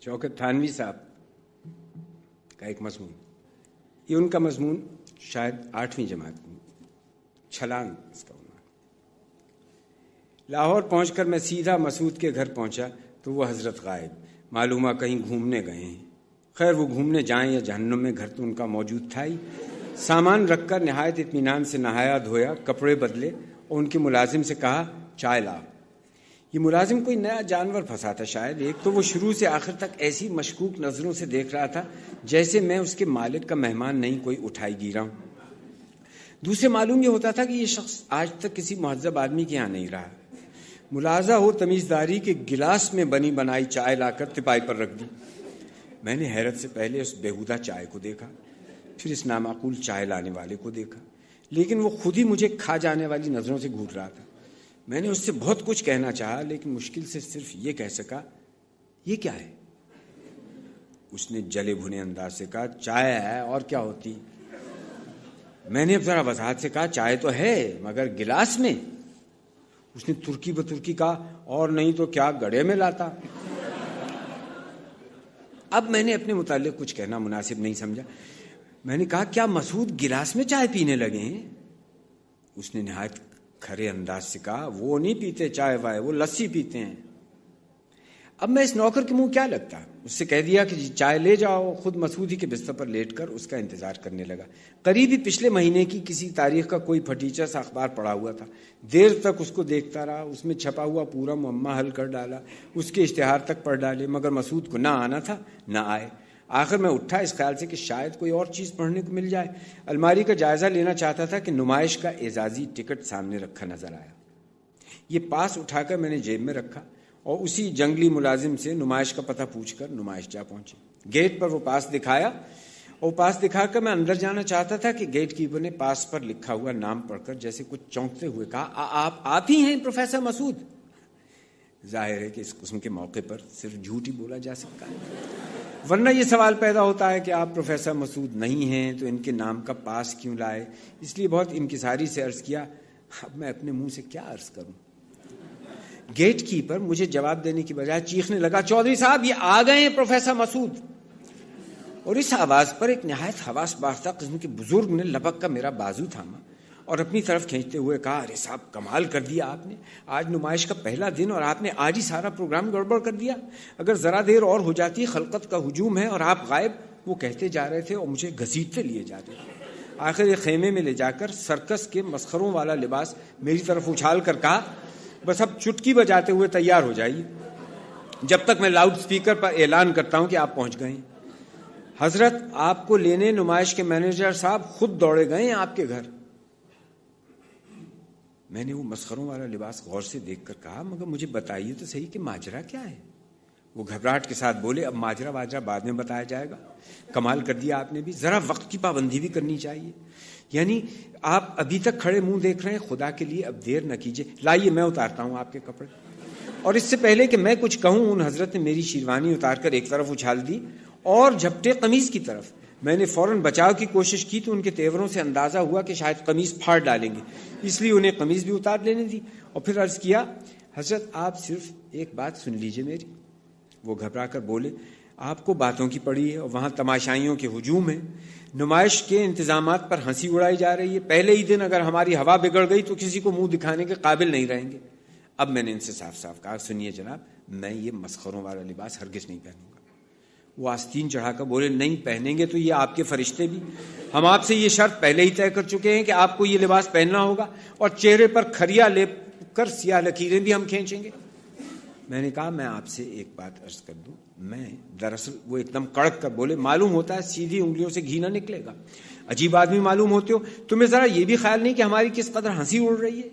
شوکت تھانوی صاحب کا ایک مضمون، یہ ان کا مضمون شاید 8ویں جماعت میں، چھلانگ اس کا عنوان۔ لاہور پہنچ کر میں سیدھا مسعود کے گھر پہنچا تو وہ حضرت غائب، معلومہ کہیں گھومنے گئے ہیں۔ خیر وہ گھومنے جائیں یا جہنم میں، گھر تو ان کا موجود تھا ہی۔ سامان رکھ کر نہایت اطمینان سے نہایا دھویا، کپڑے بدلے اور ان کے ملازم سے کہا چائے لا۔ یہ ملازم کوئی نیا جانور پھنسا تھا شاید۔ ایک تو وہ شروع سے آخر تک ایسی مشکوک نظروں سے دیکھ رہا تھا جیسے میں اس کے مالک کا مہمان نہیں، کوئی اٹھائی گیرا ہوں۔ دوسرے معلوم یہ ہوتا تھا کہ یہ شخص آج تک کسی مہذب آدمی کے یہاں نہیں رہا۔ ملاحظہ ہو تمیزداری کے گلاس میں بنی بنائی چائے لا کر تپائی پر رکھ دی۔ میں نے حیرت سے پہلے اس بیہودہ چائے کو دیکھا، پھر اس نامعقول چائے لانے والے کو دیکھا، لیکن وہ خود ہی مجھے کھا جانے والی نظروں سے گھور رہا تھا۔ میں نے اس سے بہت کچھ کہنا چاہا لیکن مشکل سے صرف یہ کہہ سکا، یہ کیا ہے؟ اس نے جلے بھنے انداز سے کہا چائے ہے اور کیا ہوتی۔ میں نے اب ذرا وضاحت سے کہا چائے تو ہے مگر گلاس میں۔ اس نے ترکی بترکی کہا اور نہیں تو کیا گڑھے میں لاتا۔ اب میں نے اپنے متعلق کچھ کہنا مناسب نہیں سمجھا۔ میں نے کہا کیا مسعود گلاس میں چائے پینے لگے ہیں؟ اس نے نہایت کھرے انداز سے کہا وہ نہیں پیتے چائے وائے، وہ لسی پیتے ہیں۔ اب میں اس نوکر کے منہ کیا لگتا؟ اس سے کہہ دیا کہ چائے لے جاؤ۔ خود مسعود ہی کے بستر پر لیٹ کر اس کا انتظار کرنے لگا۔ قریب ہی پچھلے مہینے کی کسی تاریخ کا کوئی پھٹیچا سا اخبار پڑا ہوا تھا۔ دیر تک اس کو دیکھتا رہا، اس میں چھپا ہوا پورا معمہ حل کر ڈالا، اس کے اشتہار تک پڑھ ڈالے، مگر مسعود کو نہ آنا تھا نہ آئے۔ آخر میں اٹھا اس خیال سے کہ شاید کوئی اور چیز پڑھنے کو مل جائے۔ الماری کا جائزہ لینا چاہتا تھا کہ نمائش کا اعزازی ٹکٹ سامنے رکھا نظر آیا۔ یہ پاس اٹھا کر میں نے جیب میں رکھا اور اسی جنگلی ملازم سے نمائش کا پتہ پوچھ کر نمائش جا پہنچے۔ گیٹ پر وہ پاس دکھایا اور پاس دکھا کر میں اندر جانا چاہتا تھا کہ گیٹ کیپر نے پاس پر لکھا ہوا نام پڑھ کر جیسے کچھ چونکتے ہوئے کہا آپ ہی ہیں پروفیسر مسعود؟ ظاہر ہے کہ اس قسم کے موقع پر صرف جھوٹ ہی بولا جا سکتا ہے، ورنہ یہ سوال پیدا ہوتا ہے کہ آپ پروفیسر مسعود نہیں ہیں تو ان کے نام کا پاس کیوں لائے؟ اس لیے بہت انکساری سے عرض کیا اب میں اپنے منہ سے کیا عرض کروں؟ گیٹ کیپر مجھے جواب دینے کی بجائے چیخنے لگا چودھری صاحب یہ آ گئے ہیں پروفیسر مسعود۔ اور اس آواز پر ایک نہایت حواس باختہ قسم کے بزرگ نے لپک کر میرا بازو تھاما اور اپنی طرف کھینچتے ہوئے کہا ارے صاحب کمال کر دیا آپ نے، آج نمائش کا پہلا دن اور آپ نے آج ہی سارا پروگرام گڑبڑ کر دیا۔ اگر ذرا دیر اور ہو جاتی خلقت کا ہجوم ہے اور آپ غائب، وہ کہتے جا رہے تھے اور مجھے گھسیٹتے لیے جاتے تھے۔ آخر ایک خیمے میں لے جا کر سرکس کے مسخروں والا لباس میری طرف اچھال کر کہا بس اب چٹکی بجاتے ہوئے تیار ہو جائیے، جب تک میں لاؤڈ سپیکر پر اعلان کرتا ہوں کہ آپ پہنچ گئے ہیں۔ حضرت آپ کو لینے نمائش کے مینیجر صاحب خود دوڑے گئے ہیں آپ کے گھر۔ میں نے وہ مسخروں والا لباس غور سے دیکھ کر کہا مگر مجھے بتائیے تو صحیح کہ ماجرا کیا ہے؟ وہ گھبراہٹ کے ساتھ بولے اب ماجرا واجرا بعد میں بتایا جائے گا۔ کمال کر دیا آپ نے بھی، ذرا وقت کی پابندی بھی کرنی چاہیے۔ یعنی آپ ابھی تک کھڑے منہ دیکھ رہے ہیں، خدا کے لیے اب دیر نہ کیجیے، لائیے میں اتارتا ہوں آپ کے کپڑے۔ اور اس سے پہلے کہ میں کچھ کہوں ان حضرت نے میری شیروانی اتار کر ایک طرف اچھال دی اور جھپٹے قمیض کی طرف۔ میں نے فوراً بچاؤ کی کوشش کی تو ان کے تیوروں سے اندازہ ہوا کہ شاید قمیض پھاڑ ڈالیں گے، اس لیے انہیں قمیض بھی اتار لینے دی اور پھر عرض کیا حضرت آپ صرف ایک بات سن لیجئے میری۔ وہ گھبرا کر بولے آپ کو باتوں کی پڑی ہے اور وہاں تماشائیوں کے ہجوم ہے، نمائش کے انتظامات پر ہنسی اڑائی جا رہی ہے، پہلے ہی دن اگر ہماری ہوا بگڑ گئی تو کسی کو منہ دکھانے کے قابل نہیں رہیں گے۔ اب میں نے ان سے صاف صاف کہا سنیے جناب میں یہ مسخروں والا لباس ہرگز نہیں پہنوں گا۔ وہ آستین چڑھا کر بولے نہیں پہنیں گے تو یہ آپ کے فرشتے بھی، ہم آپ سے یہ شرط پہلے ہی طے کر چکے ہیں کہ آپ کو یہ لباس پہننا ہوگا اور چہرے پر کھریا لے کر سیاہ لکیریں بھی ہم کھینچیں گے۔ میں نے کہا میں آپ سے ایک بات عرض کر دوں، میں دراصل وہ ایک دم کڑک کر بولے معلوم ہوتا ہے سیدھی انگلیوں سے گھی نہ نکلے گا، عجیب آدمی معلوم ہوتے ہو، تمہیں ذرا یہ بھی خیال نہیں کہ ہماری کس قدر ہنسی اڑ رہی ہے۔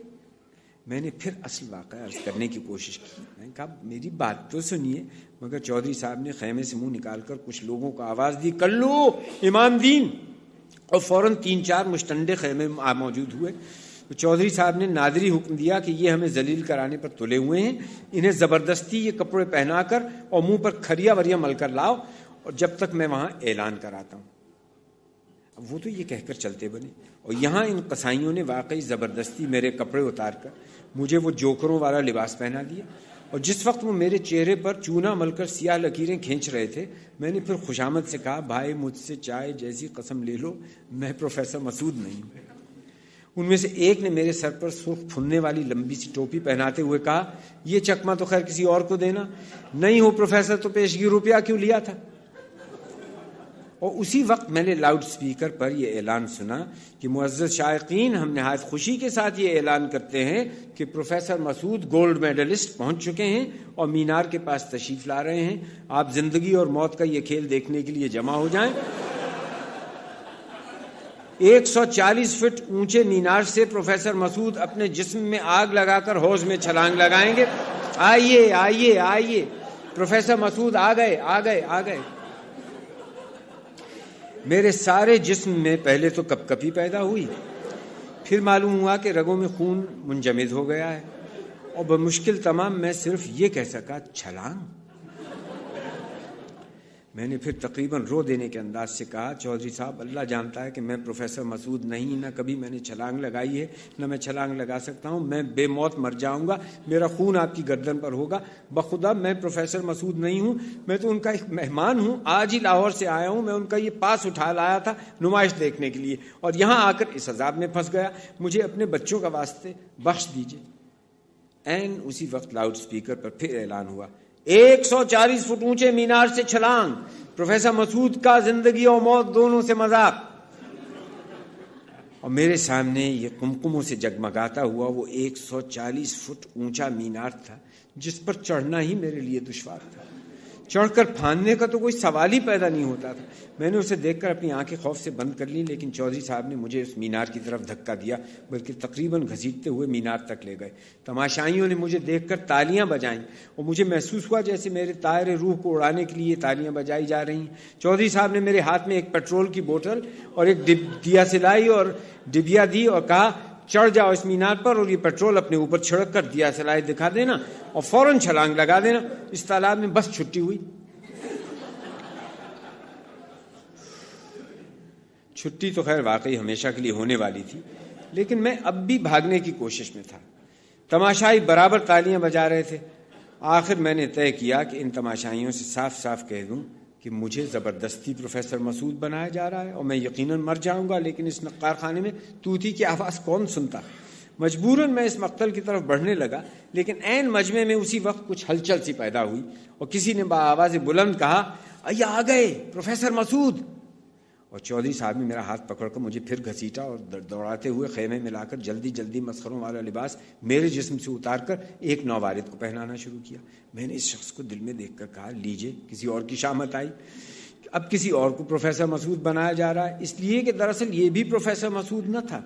میں نے پھر اصل واقعہ عرض کرنے کی کوشش کی۔ میں نے کہا میری بات تو سنیے، مگر چودھری صاحب نے خیمے سے منہ نکال کر کچھ لوگوں کو آواز دی کلو امام دین، اور فوراً 3-4 مشتنڈے خیمے میں موجود ہوئے۔ تو چودھری صاحب نے نادری حکم دیا کہ یہ ہمیں ذلیل کرانے پر تلے ہوئے ہیں، انہیں زبردستی یہ کپڑے پہنا کر اور منہ پر کھریا وریا مل کر لاؤ اور جب تک میں وہاں اعلان کراتا ہوں۔ اب وہ تو یہ کہہ کر چلتے بنے اور یہاں ان قصائیوں نے واقعی زبردستی میرے کپڑے اتار کر مجھے وہ جوکروں والا لباس پہنا دیا اور جس وقت وہ میرے چہرے پر چونا مل کر سیاہ لکیریں کھینچ رہے تھے، میں نے پھر خوشامد سے کہا، بھائی مجھ سے چائے جیسی قسم لے لو، میں پروفیسر مسعود نہیں ہوں۔ ان میں سے ایک نے میرے سر پر سرخ پھننے والی لمبی سی ٹوپی پہناتے ہوئے کہا، یہ چکمہ تو خیر کسی اور کو دینا، نہیں ہو پروفیسر تو پیشگی روپیہ کیوں لیا تھا؟ اور اسی وقت میں نے لاؤڈ سپیکر پر یہ اعلان سنا کہ معزز شائقین، ہم نہایت خوشی کے ساتھ یہ اعلان کرتے ہیں کہ پروفیسر مسعود گولڈ میڈلسٹ پہنچ چکے ہیں اور مینار کے پاس تشریف لا رہے ہیں۔ آپ زندگی اور موت کا یہ کھیل دیکھنے کے لیے جمع ہو جائیں۔ 140 فٹ اونچے مینار سے پروفیسر مسعود اپنے جسم میں آگ لگا کر حوض میں چھلانگ لگائیں گے۔ آئیے آئیے آئیے، پروفیسر مسعود آ گئے آ گئے آ گئے۔ میرے سارے جسم میں پہلے تو کپ کپی پیدا ہوئی، پھر معلوم ہوا کہ رگوں میں خون منجمد ہو گیا ہے، اور بمشکل تمام میں صرف یہ کہہ سکا، چھلانگ۔ میں نے پھر تقریباً رو دینے کے انداز سے کہا، چودھری صاحب اللہ جانتا ہے کہ میں پروفیسر مسعود نہیں، نہ کبھی میں نے چھلانگ لگائی ہے، نہ میں چھلانگ لگا سکتا ہوں، میں بے موت مر جاؤں گا، میرا خون آپ کی گردن پر ہوگا، بخدا میں پروفیسر مسعود نہیں ہوں، میں تو ان کا ایک مہمان ہوں، آج ہی لاہور سے آیا ہوں، میں ان کا یہ پاس اٹھا لایا تھا نمائش دیکھنے کے لیے، اور یہاں آ کر اس عذاب میں پھنس گیا، مجھے اپنے بچوں کا واسطے بخش دیجیے۔ عین اسی وقت لاؤڈ سپیکر پر پھر اعلان ہوا، 140 فٹ اونچے مینار سے چھلانگ، پروفیسر مسعود کا زندگی اور موت دونوں سے مذاق۔ اور میرے سامنے یہ قمقموں سے جگمگاتا ہوا وہ 140 فٹ اونچا مینار تھا، جس پر چڑھنا ہی میرے لیے دشوار تھا، چڑھ کر پھاندنے کا تو کوئی سوال ہی پیدا نہیں ہوتا تھا۔ میں نے اسے دیکھ کر اپنی آنکھیں خوف سے بند کر لیں، لیکن چودھری صاحب نے مجھے اس مینار کی طرف دھکا دیا، بلکہ تقریباً گھسیٹتے ہوئے مینار تک لے گئے۔ تماشائیوں نے مجھے دیکھ کر تالیاں بجائیں، اور مجھے محسوس ہوا جیسے میرے طائر روح کو اڑانے کے لیے تالیاں بجائی جا رہی ہیں۔ چودھری صاحب نے میرے ہاتھ میں ایک پیٹرول کی بوتل اور ایک دیا سلائی اور ڈبیا دی اور کہا، چڑھ جاؤ اس مینار پر اور یہ پیٹرول اپنے اوپر چھڑک کر دیا سلائی دکھا دینا اور فوراً چھلانگ لگا دینا۔ اس تالاب میں بس چھٹی ہوئی۔ چھٹی تو خیر واقعی ہمیشہ کے لیے ہونے والی تھی، لیکن میں اب بھی بھاگنے کی کوشش میں تھا۔ تماشائی برابر تالیاں بجا رہے تھے۔ آخر میں نے طے کیا کہ ان تماشائیوں سے صاف صاف کہہ دوں کہ مجھے زبردستی پروفیسر مسعود بنایا جا رہا ہے، اور میں یقیناً مر جاؤں گا، لیکن اس نقار خانے میں طوطی کی آواز کون سنتا؟ مجبوراً میں اس مقتل کی طرف بڑھنے لگا، لیکن عین مجمع میں اسی وقت کچھ ہلچل سی پیدا ہوئی، اور کسی نے بآواز بلند کہا، آئیے آ گئے پروفیسر مسعود۔ اور چودھری صاحب نے میرا ہاتھ پکڑ کر مجھے پھر گھسیٹا اور دوڑاتے ہوئے خیمے میں لا کر جلدی جلدی مسخروں والا لباس میرے جسم سے اتار کر ایک نووارد کو پہنانا شروع کیا۔ میں نے اس شخص کو دل میں دیکھ کر کہا، لیجئے، کسی اور کی شامت آئی، اب کسی اور کو پروفیسر مسعود بنایا جا رہا ہے، اس لیے کہ دراصل یہ بھی پروفیسر مسعود نہ تھا۔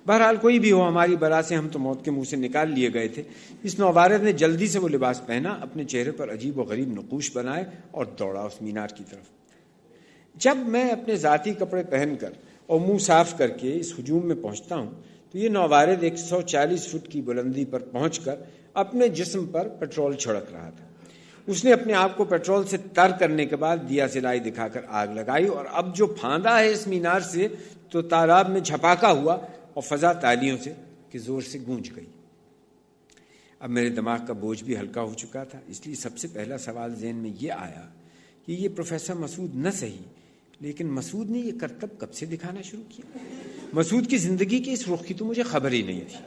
بہرحال کوئی بھی ہو، ہماری بلا سے ہم تو موت کے منہ سے نکال لیے گئے تھے۔ اس نووارد نے جلدی سے وہ لباس پہنا، اپنے چہرے پر عجیب و غریب نقوش بنائے اور دوڑا اس مینار کی طرف۔ جب میں اپنے ذاتی کپڑے پہن کر اور منہ صاف کر کے اس ہجوم میں پہنچتا ہوں تو یہ نووارد 140 فٹ کی بلندی پر پہنچ کر اپنے جسم پر پیٹرول چھڑک رہا تھا۔ اس نے اپنے آپ کو پیٹرول سے تر کرنے کے بعد دیا سلائی دکھا کر آگ لگائی، اور اب جو پھاندا ہے اس مینار سے تو تالاب میں جھپاکا ہوا اور فضا تالیوں سے کہ زور سے گونج گئی۔ اب میرے دماغ کا بوجھ بھی ہلکا ہو چکا تھا، اس لیے سب سے پہلا سوال ذہن میں یہ آیا کہ یہ پروفیسر مسعود نہ صحیح، لیکن مسعود نے یہ کرتب کب سے دکھانا شروع کیا؟ مسعود کی زندگی کے اس رخ کی تو مجھے خبر ہی نہیں تھی۔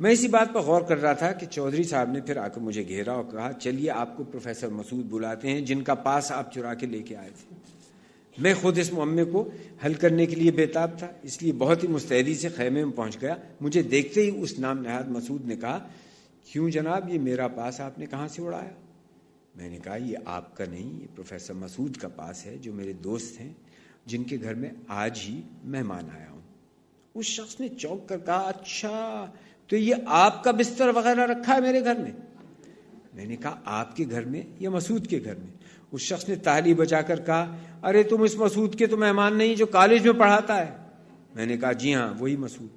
میں اسی بات پر غور کر رہا تھا کہ چودھری صاحب نے پھر آ کر مجھے گھیرا اور کہا، چلیے آپ کو پروفیسر مسعود بلاتے ہیں جن کا پاس آپ چرا کے لے کے آئے تھے۔ میں خود اس معمے کو حل کرنے کے لیے بےتاب تھا، اس لیے بہت ہی مستعدی سے خیمے میں پہنچ گیا۔ مجھے دیکھتے ہی اس نام نہاد مسعود نے کہا، کیوں جناب، یہ میرا پاس آپ نے کہاں سے اڑایا؟ میں نے کہا، یہ آپ کا نہیں، یہ پروفیسر مسعود کا پاس ہے، جو میرے دوست ہیں، جن کے گھر میں آج ہی مہمان آیا ہوں۔ اس شخص نے چونک کر کہا، اچھا تو یہ آپ کا بستر وغیرہ رکھا ہے میرے گھر میں؟ میں نے کہا، آپ کے گھر میں یا مسعود کے گھر میں؟ اس شخص نے تالی بجا کر کہا، ارے تم اس مسعود کے تو مہمان نہیں جو کالج میں پڑھاتا ہے؟ میں نے کہا، جی ہاں وہی مسعود۔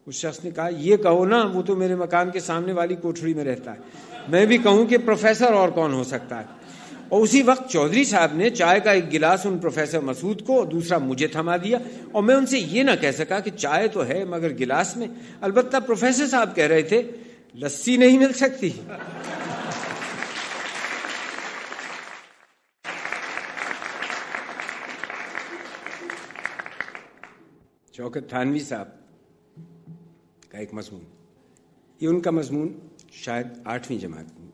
اس شخص نے کہا، یہ کہو نا، وہ تو میرے مکان کے سامنے والی کوٹھڑی میں رہتا ہے۔ میں بھی کہوں کہ پروفیسر اور کون ہو سکتا ہے؟ اور اسی وقت چودھری صاحب نے چائے کا ایک گلاس ان پروفیسر مسعود کو اور دوسرا مجھے تھما دیا، اور میں ان سے یہ نہ کہہ سکا کہ چائے تو ہے مگر گلاس میں۔ البتہ پروفیسر صاحب کہہ رہے تھے، لسی نہیں مل سکتی؟ شوکت تھانوی صاحب کا ایک مضمون، یہ ان کا مضمون شاید 8ویں جماعت میں